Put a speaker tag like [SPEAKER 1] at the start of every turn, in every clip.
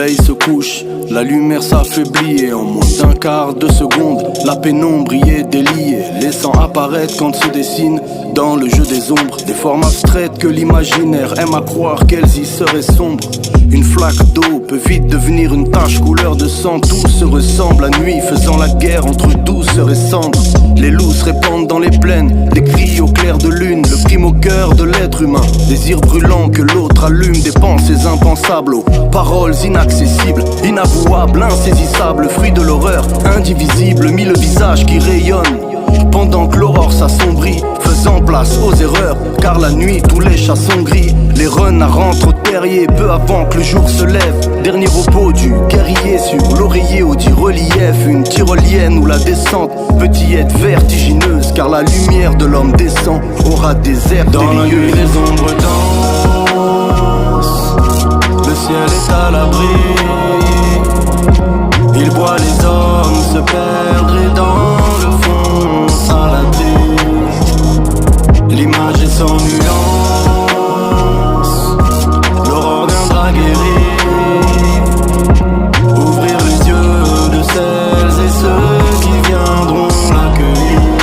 [SPEAKER 1] soleil se couche, la lumière s'affaiblit et en moins d'un quart de seconde, la pénombre y est déliée, laissant apparaître quand se dessinent dans le jeu des ombres des formes abstraites que l'imaginaire aime à croire qu'elles y seraient sombres. Une flaque d'eau peut vite devenir une tache couleur de sang. Tout se ressemble la nuit faisant la guerre entre douceur et cendre. Les loups se répandent dans les plaines, des cris au clair de lune, le crime au cœur de l'être humain. Désirs brûlants que l'autre allume, des pensées impensables aux paroles inaccessibles, inavouables, insaisissables, fruits de l'horreur, indivisibles, mille visages qui rayonnent pendant que l'aurore s'assombrit, faisant place aux erreurs, car la nuit tous les chats sont gris. Les renards rentrent au terrier peu avant que le jour se lève. Dernier repos du guerrier sur l'oreiller au dit relief. Une tyrolienne où la descente peut y être vertigineuse, car la lumière de l'homme descend aura des airs
[SPEAKER 2] dans
[SPEAKER 1] délicieux.
[SPEAKER 2] la nuit les ombres dansent, le ciel est à l'abri. Il voit les hommes se perdre et dans le fond s'enlacer. L'image est sans nuance, l'aurore d'un drap guéri. Ouvrir les yeux de celles et ceux qui viendront l'accueillir.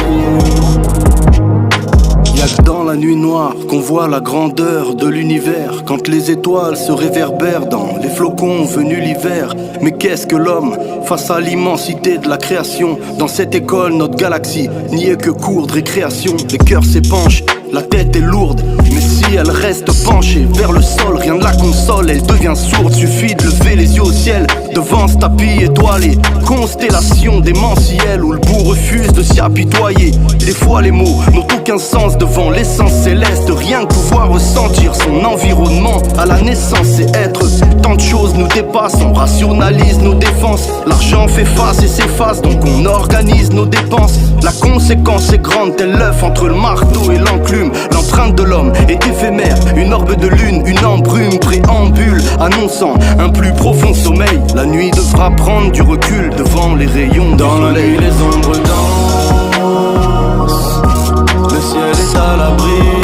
[SPEAKER 1] Y'a que dans la nuit noire qu'on voit la grandeur de l'univers, quand les étoiles se réverbèrent dans les flocons venus l'hiver. Mais qu'est-ce que l'homme face à l'immensité de la création? Dans cette école, notre galaxie n'y est que cours de récréation. Les cœurs s'épanchent, la tête est lourde, mais si elle reste penchée vers le sol, rien ne la console, elle devient sourde. Suffit de lever les yeux au ciel devant ce tapis étoilé, constellation démentielle où le bout refuse de s'y apitoyer. Des fois les mots n'ont aucun sens devant l'essence céleste. Rien que pouvoir ressentir son environnement à la naissance et être. Tant de choses nous dépassent, on rationalise nos défenses. L'argent fait face et s'efface, donc on organise nos dépenses. La conséquence est grande, tel l'œuf entre le marteau et l'enclume. L'empreinte de l'homme est éphémère, une orbe de lune, une embrume préambule, annonçant un plus profond sommeil. La nuit devra prendre du recul devant les rayons
[SPEAKER 2] dans
[SPEAKER 1] du
[SPEAKER 2] la
[SPEAKER 1] soleil.
[SPEAKER 2] nuit les ombres dansent, le ciel est à l'abri.